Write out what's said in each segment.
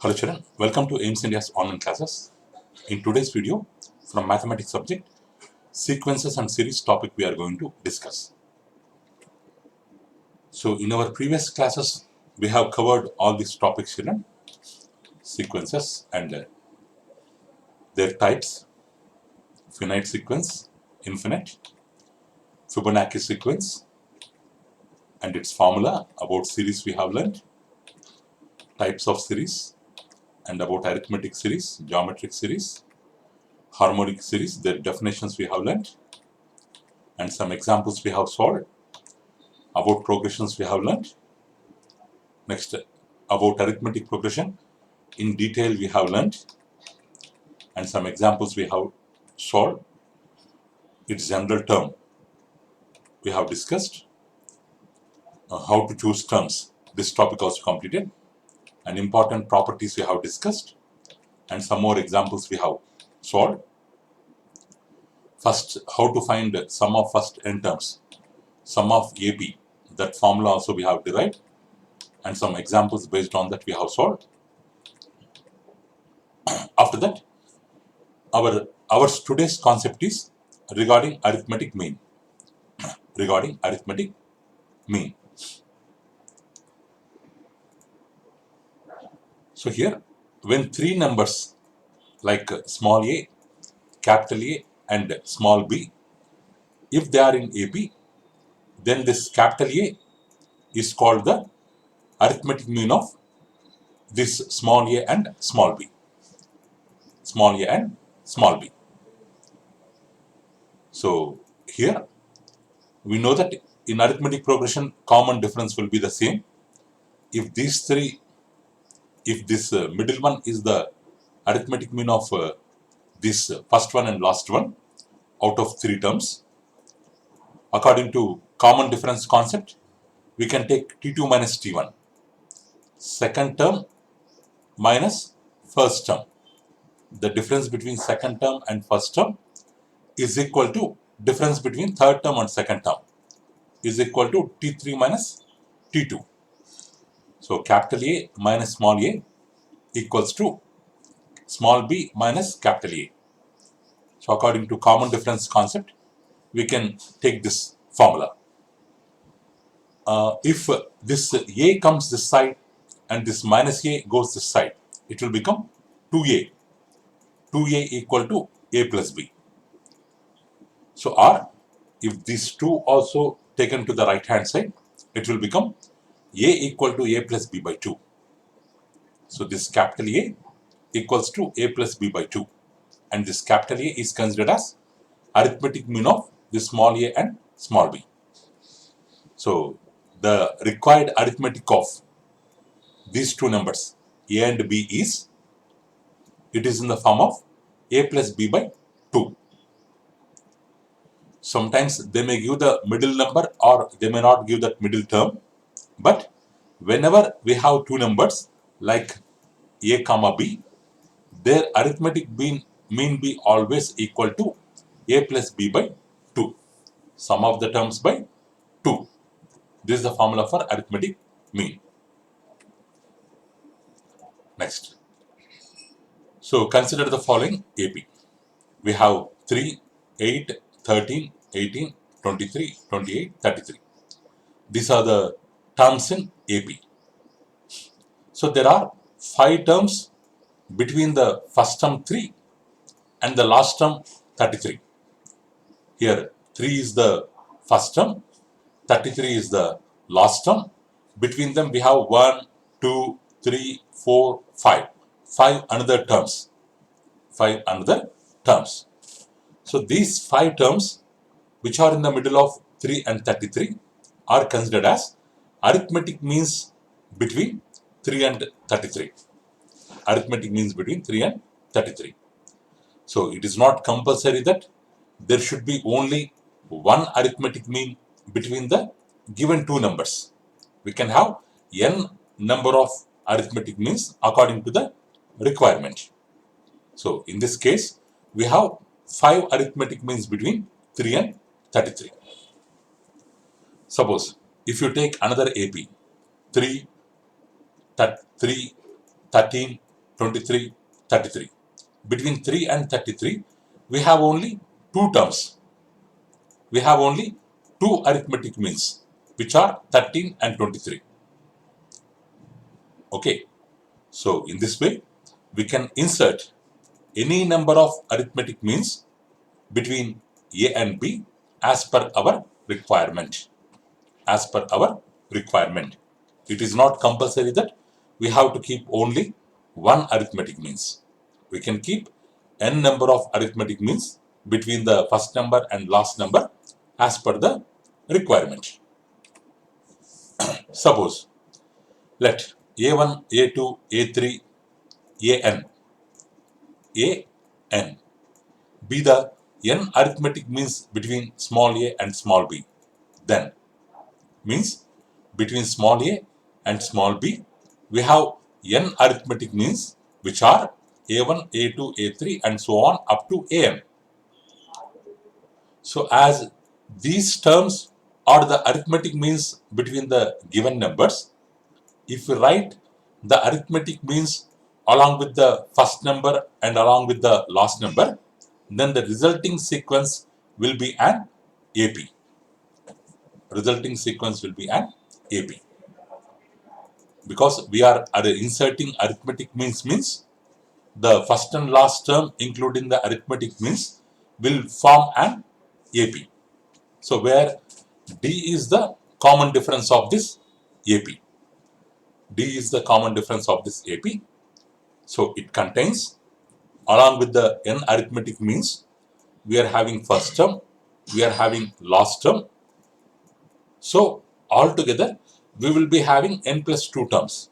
Hello children, welcome to AIMS India's online classes. In today's video, from mathematics subject, sequences and series topic we are going to discuss. So in our previous classes, we have covered all these topics, children, sequences and their types, finite sequence, infinite, Fibonacci sequence and its formula, about series we have learned, types of series and about arithmetic series, geometric series, harmonic series, their definitions we have learned, and some examples we have solved. About progressions we have learned. Next, about arithmetic progression in detail we have learned, and some examples we have solved. Its general term we have discussed. How to choose terms, this topic also completed, and important properties we have discussed, and some more examples we have solved. First, how to find sum of first n terms, sum of AP, that formula also we have derived, and some examples based on that we have solved. After that, our today's concept is regarding arithmetic mean. Regarding arithmetic mean. So here, when three numbers like small a, capital A and small b, if they are in AP, then this capital A is called the arithmetic mean of this small a and small b. Small a and small b. So here, we know that in arithmetic progression, common difference will be the same. If these three, if this middle one is the arithmetic mean of this first one and last one out of three terms, according to common difference concept, we can take T2 minus T1, second term minus first term. The difference between second term and first term is equal to difference between third term and second term is equal to T3 minus T2. So capital A minus small a equals to small b minus capital A. So according to common difference concept, we can take this formula. If this a comes this side and this minus a goes this side, it will become 2a. 2a equal to a plus b. So or if these two also taken to the right hand side, it will become a equal to a plus b by 2. So this capital A equals to a plus b by 2. And this capital A is considered as arithmetic mean of the small a and small b. So the required arithmetic of these two numbers a and b is, it is in the form of a plus b by 2. Sometimes they may give the middle number or they may not give that middle term, but whenever we have two numbers like a comma b, their arithmetic mean be always equal to a plus b by 2, sum of the terms by 2. This is the formula for arithmetic mean. Next. So consider the following AP. We have 3, 8, 13, 18, 23, 28, 33. These are the terms in AP. So there are 5 terms between the first term 3 and the last term 33. Here 3 is the first term, 33 is the last term. Between them we have 1, 2, 3, 4, 5. 5 another terms. 5 another terms. So these 5 terms which are in the middle of 3 and 33 are considered as arithmetic means between 3 and 33. Arithmetic means between 3 and 33. So it is not compulsory that there should be only one arithmetic mean between the given two numbers. We can have n number of arithmetic means according to the requirement. So in this case, we have 5 arithmetic means between 3 and 33. Suppose if you take another AP, 3, 3, 13, 23, 33. Between 3 and 33, we have only two terms. We have only two arithmetic means, which are 13 and 23. Okay. So in this way, we can insert any number of arithmetic means between A and B as per our requirement. As per our requirement. It is not compulsory that we have to keep only one arithmetic means. We can keep n number of arithmetic means between the first number and last number as per the requirement. Suppose let A1, A2, A3, AN be the n arithmetic means between small a and small b. Then means between small a and small b, we have n arithmetic means which are A1, A2, A3 and so on up to AN. So as these terms are the arithmetic means between the given numbers, if we write the arithmetic means along with the first number and along with the last number, then the resulting sequence will be an AP. Resulting sequence will be an AP. Because we are inserting arithmetic means the first and last term including the arithmetic means will form an AP. So where D is the common difference of this AP. D is the common difference of this AP. So it contains, along with the n arithmetic means, we are having first term, we are having last term. So altogether, we will be having n plus 2 terms.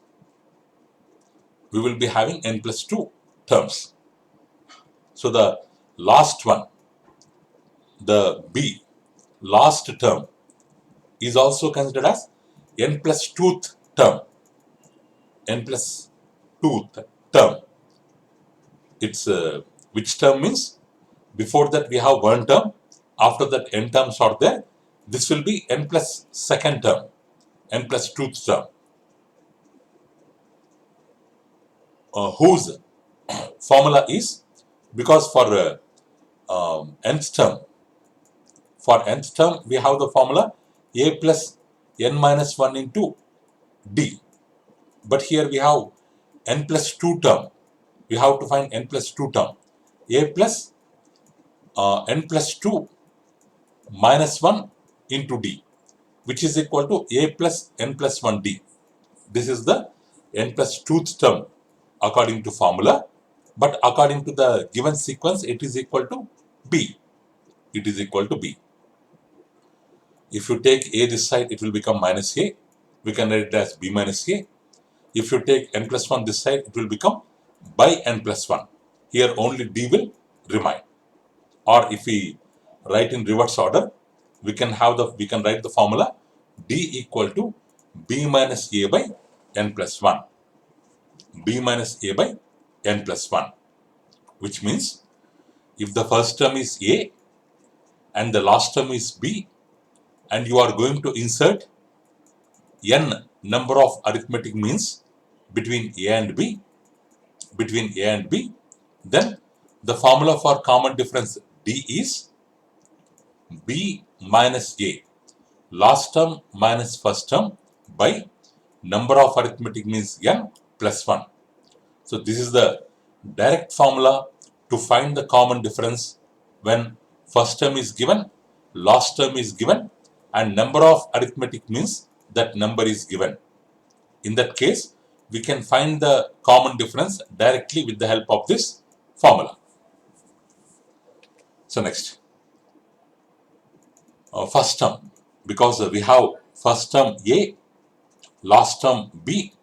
We will be having n plus 2 terms. So the last one, the B, last term, is also considered as n plus 2th term. N plus 2th term. It's which term means before that we have one term, after that n terms are there. This will be n plus second term, n plus 2th term. Whose formula is, because for nth term, we have the formula a plus n minus 1 into d. But here we have n plus 2 term. We have to find n plus 2 term. A plus n plus 2 minus 1 into d, which is equal to a plus n plus 1 d. This is the n plus 2th term according to formula, but according to the given sequence, it is equal to b. It is equal to b. If you take a this side, it will become minus a. We can write it as b minus a. If you take n plus 1 this side, it will become by n plus 1. Here only d will remain. Or if we write in reverse order, we can write the formula d equal to b minus a by n plus 1. B minus a by n plus 1, which means if the first term is a and the last term is b, and you are going to insert n number of arithmetic means between a and b, then the formula for common difference d is b minus a, last term minus first term, by number of arithmetic means n plus 1. So this is the direct formula to find the common difference when first term is given, last term is given, and number of arithmetic means that number is given. In that case, we can find the common difference directly with the help of this formula. So next, first term, because we have first term a, last term b,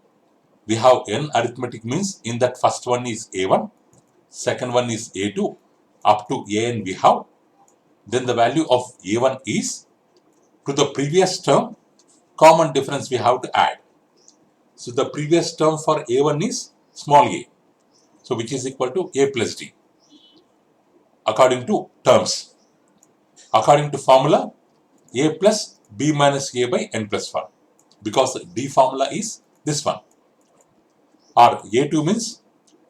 we have n arithmetic means. In that first one is a1, second one is a2, up to an we have. Then the value of a1 is, to the previous term, common difference we have to add. So the previous term for a1 is small a, so which is equal to a plus d according to terms. According to formula, a plus b minus a by n plus 1, because d formula is this one. Or a2 means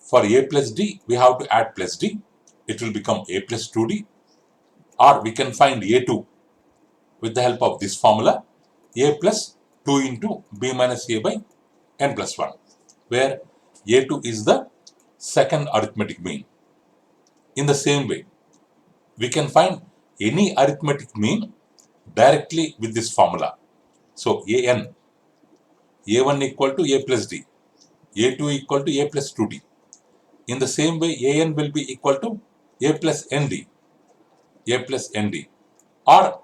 For a plus d, we have to add plus d. It will become a plus 2d. Or we can find a2 with the help of this formula, a plus 2 into b minus a by n plus 1, where a2 is the second arithmetic mean. In the same way, we can find any arithmetic mean directly with this formula. So a1 equal to a plus d, a2 equal to a plus 2d. In the same way, an will be equal to a plus nd, or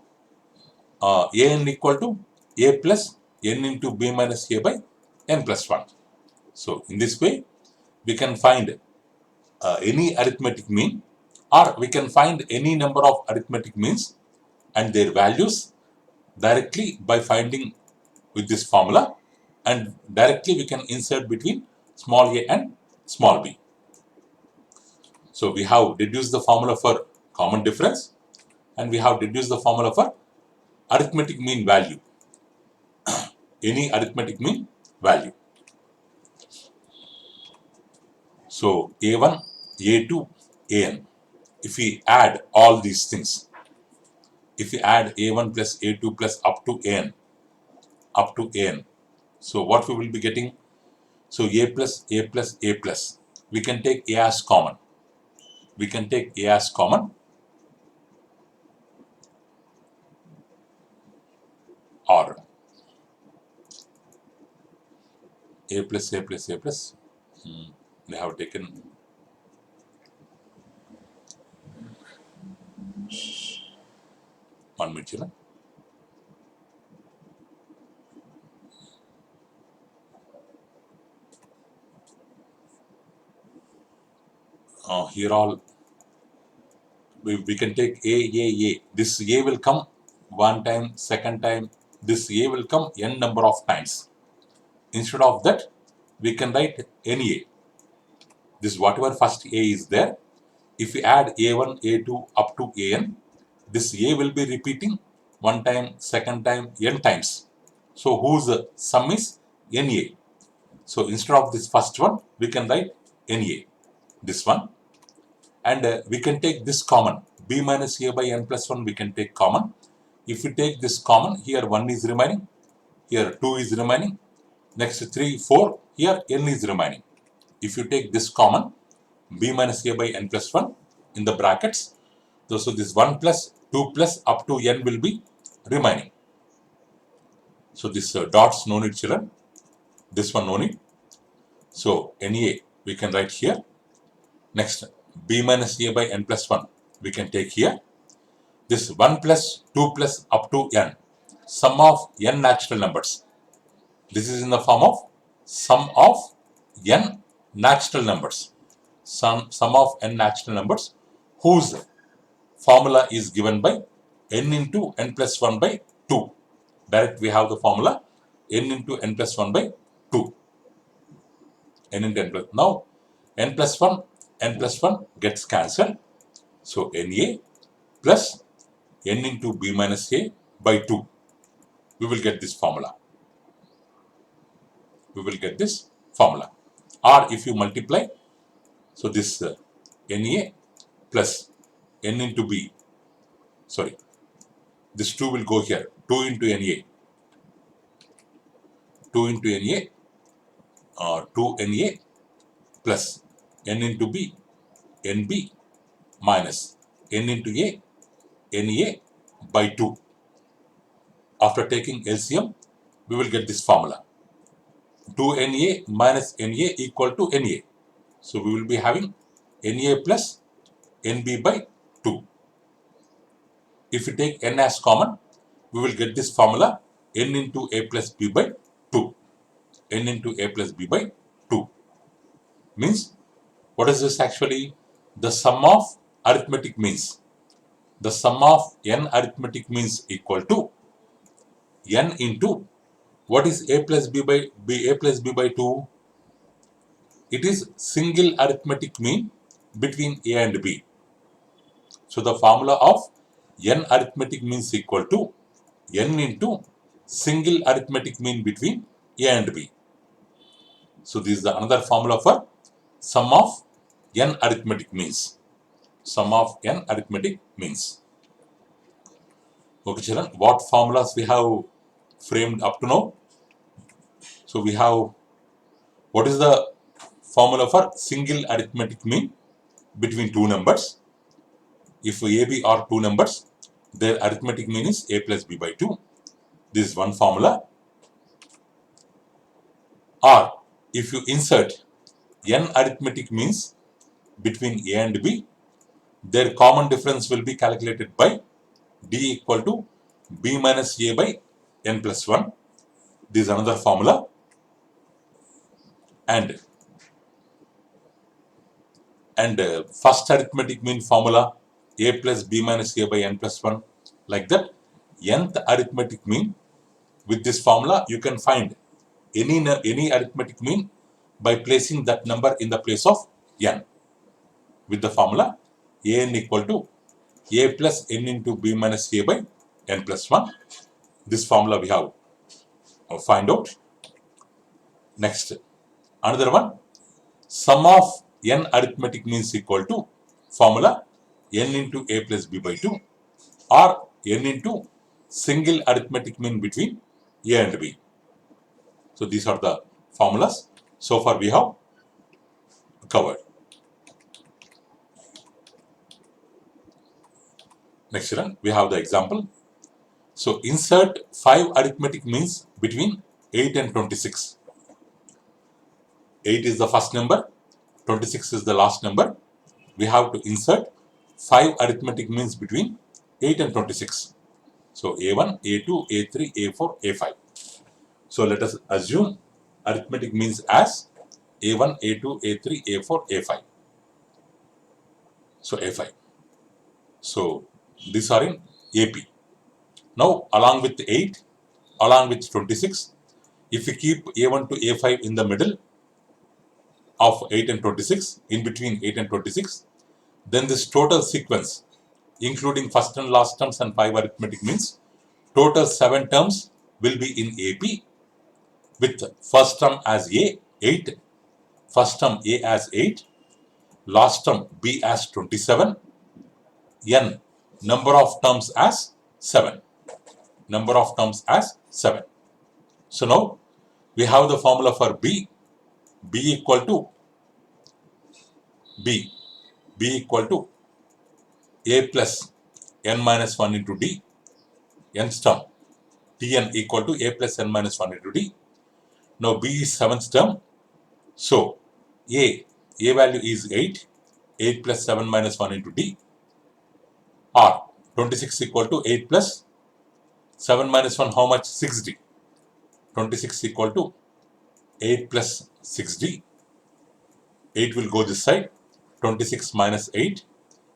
an equal to a plus n into b minus a by n plus 1. So in this way, we can find any arithmetic mean, or we can find any number of arithmetic means and their values directly by finding with this formula, and directly we can insert between small a and small b. So we have deduced the formula for common difference, and we have deduced the formula for arithmetic mean value, any arithmetic mean value. So a1, a2, an. If we add all these things, if we add a1 plus a2 plus up to an, so what we will be getting? So a plus, a plus, a plus. We can take a as common. Or a plus, a plus, a plus. They have taken one minute, children. Here all we can take a. This a will come one time, second time. This a will come n number of times. Instead of that, we can write NA. This whatever first a is there. If we add a1, a2 up to an, this a will be repeating one time, second time, n times. So whose sum is NA. So instead of this first one, we can write NA, this one. And we can take this common, b minus a by n plus 1 we can take common. If we take this common, here 1 is remaining, here 2 is remaining, next 3, 4, here n is remaining. If you take this common, b minus a by n plus 1 in the brackets, so this 1 plus 2 plus up to n will be remaining. So this dots no need, children, this one no need. So NA we can write here. Next, b minus a by n plus 1 we can take here. This 1 plus 2 plus up to n, sum of n natural numbers. This is in the form of sum of n natural numbers. Sum of n natural numbers whose formula is given by n into n plus 1 by 2. Direct we have the formula n into n plus 1 by 2. N into n plus. Now n plus 1 gets cancelled. So NA plus n into b minus a by 2. We will get this formula. Or if you multiply, so this NA plus n into b, sorry, this 2 will go here, 2 into NA, 2NA plus n into b, NB minus n into a, NA by 2. After taking LCM, we will get this formula. 2NA minus NA equal to NA. So we will be having NA plus NB by 2. If we take n as common, we will get this formula n into a plus b by 2. N into a plus b by 2. Means, what is this actually? The sum of arithmetic means. The sum of n arithmetic means equal to n into, what is a plus b by 2? It is single arithmetic mean between a and b. So the formula of n arithmetic means equal to n into single arithmetic mean between a and b. So this is the another formula for sum of n arithmetic means. Sum of n arithmetic means. Okay, children, what formulas we have framed up to now? So we have, what is the formula for single arithmetic mean between two numbers? If AB are two numbers, their arithmetic mean is A plus B by 2. This is one formula. Or if you insert n arithmetic means between A and B, their common difference will be calculated by D equal to B minus A by n plus 1. This is another formula. And first arithmetic mean formula A plus B minus A by n plus 1. Like that, nth arithmetic mean, with this formula you can find any arithmetic mean by placing that number in the place of n with the formula an equal to A plus n into B minus A by n plus 1. This formula we have find out. Next, another one, sum of n arithmetic means equal to formula n into A plus B by 2 or n into single arithmetic mean between A and B. So these are the formulas so far we have covered. Next one, we have the example. So insert 5 arithmetic means between 8 and 26. 8 is the first number, 26 is the last number. We have to insert 5 arithmetic means between 8 and 26. So A1, A2, A3, A4, A5. So let us assume arithmetic means as A1, A2, A3, A4, A5. So A5. So these are in AP. Now along with 8, along with 26, if we keep A1 to A5 in the middle of 8 and 26, in between 8 and 26, then this total sequence, including first and last terms and 5 arithmetic means, total 7 terms will be in AP, with first term as A, 8, first term A as 8, last term B as 27, n number of terms as 7. Number of terms as 7. So now we have the formula for B. B equal to A plus n minus 1 into D, nth term, Tn equal to A plus n minus 1 into D. Now B is 7th term. So A value is 8, 8 plus 7 minus 1 into D, or 26 equal to 8 plus 7 minus 1, how much? 6D. 26 equal to 8 plus 6D. 8 will go this side, 26 minus 8,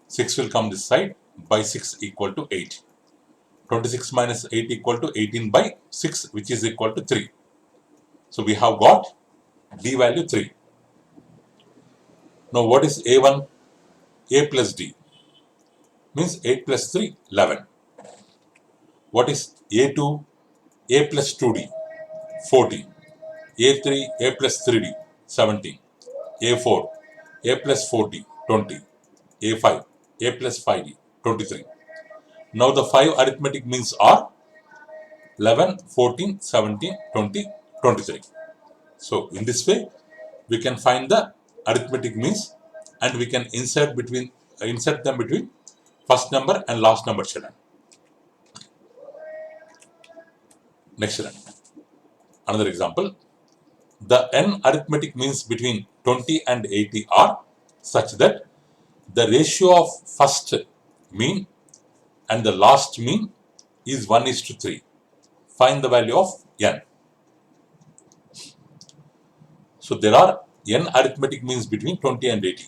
6 will come this side, by 6 equal to 8. 26 minus 8 equal to 18 by 6, which is equal to 3. So we have got D value 3. Now what is A1? A plus D means 8 plus 3, 11. What is A2? A plus 2D, 14. A3, A plus 3D, 17. A4, A plus 40, 20. A5, A plus 5D, 23. Now the 5 arithmetic means are 11, 14, 17, 20, 23. So in this way, we can find the arithmetic means and we can insert them between first number and last number, children. Next one, another example. The n arithmetic means between 20 and 80 are such that the ratio of first mean and the last mean is 1:3. Find the value of n. So there are n arithmetic means between 20 and 80.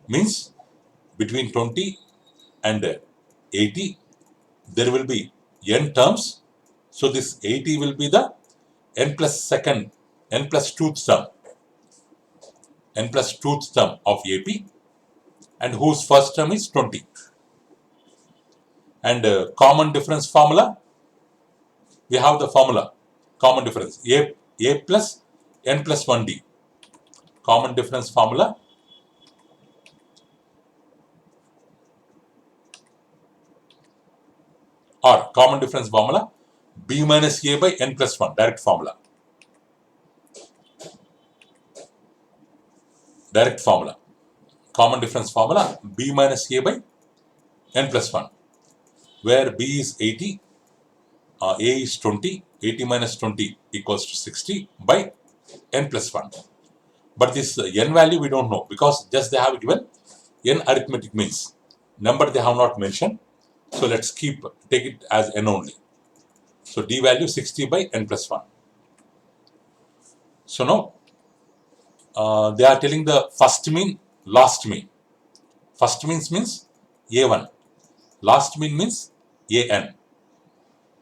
Means between 20 and 80, there will be n terms. So this 80 will be the n plus 2th term. N plus 2th term of AP, and whose first term is 20. And common difference formula, we have the formula common difference A plus n plus 1D. common difference formula, or common difference formula, b minus a by n plus 1, direct formula. Direct formula. Common difference formula, b minus a by n plus 1, where b is 80, a is 20, 80 minus 20 equals to 60 by n plus 1. But this n value we don't know, because just they have given n arithmetic means. Number they have not mentioned. So let's take it as n only. So d value 60 by n plus 1. So now they are telling the first mean, last mean. First means a1. Last mean means an.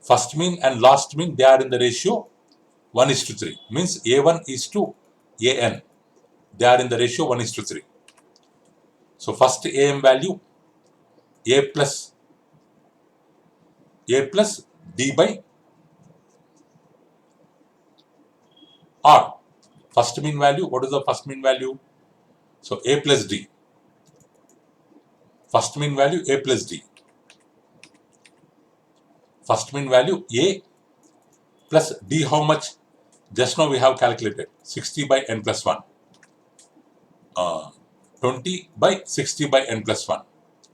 First mean and last mean, they are in the ratio 1:3. Means a1 is to an. They are in the ratio 1:3. So first am value a plus d by r. First mean value, what is the first mean value? So a plus d. First mean value a plus d. First mean value a plus d, how much? Just now we have calculated 60 by n plus 1. 20 by 60 by n plus 1.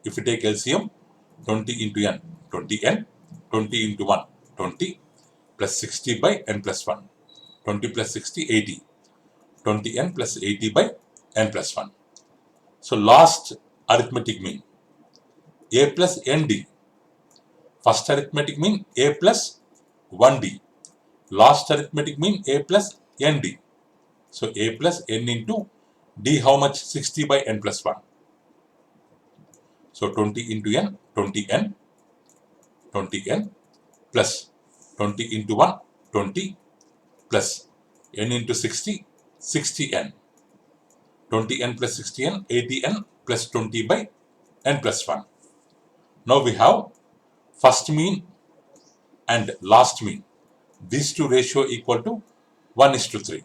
If you take LCM, 20 into n, 20n, 20 into 1, 20, plus 60 by n plus 1. 20 plus 60, 80. 20n plus 80 by n plus 1. So last arithmetic mean, a plus nd. First arithmetic mean a plus 1d. Last arithmetic mean a plus nd. So a plus n into d, how much? 60 by n plus 1. So 20 into n, 20n, 20n plus 20 into 1, 20 plus n into 60, 60n. 20n plus 60n, 80n plus 20 by n plus 1. Now we have first mean and last mean. These two ratio equal to 1:3.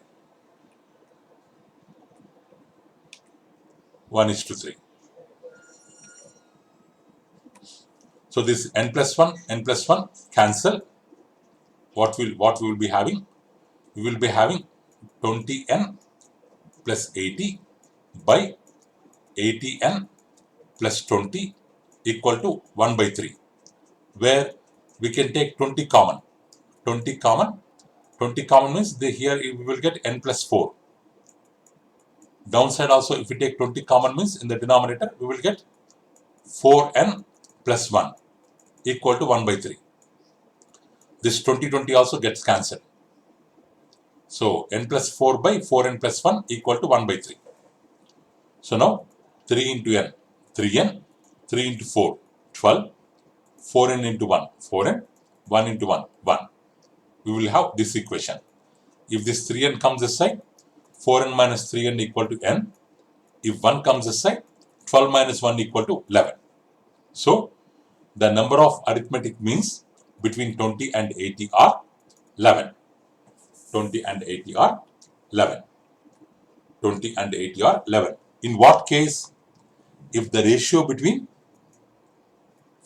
1:3. So this n plus 1 cancel. What we will be having? We will be having 20n plus 80 by 80n plus 20 equal to 1 by 3, where we can take 20 common. 20 common means here we will get n plus 4. Downside also, if we take 20 common means in the denominator we will get 4n plus 1 equal to 1 by 3. This 20 also gets cancelled. So n plus 4 by 4n plus 1 equal to 1 by 3. So now 3 into n, 3n, 3 into 4, 12, 4n into 1, 4n, 1 into 1, 1. We will have this equation. If this 3n comes this side, 4n minus 3n equal to n. If 1 comes this side, 12 minus 1 equal to 11. So the number of arithmetic means between 20 and 80 are 11. 20 and 80 are 11. 20 and 80 are 11. In what case? If the ratio between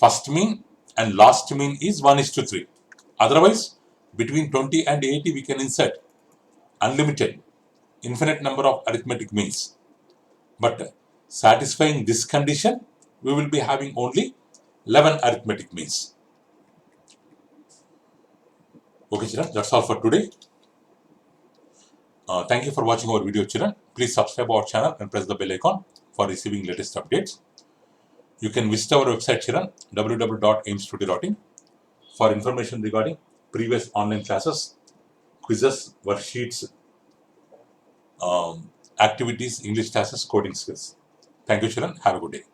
first mean and last mean is 1:3. Otherwise, between 20 and 80 we can insert unlimited, infinite number of arithmetic means. But satisfying this condition, we will be having only 11 arithmetic means. Okay, children, that's all for today. Thank you for watching our video, children. Please subscribe our channel and press the bell icon for receiving latest updates. You can visit our website, children, www.aimstudio.in, for information regarding previous online classes, quizzes, worksheets, activities, English classes, coding skills. Thank you, children. Have a good day.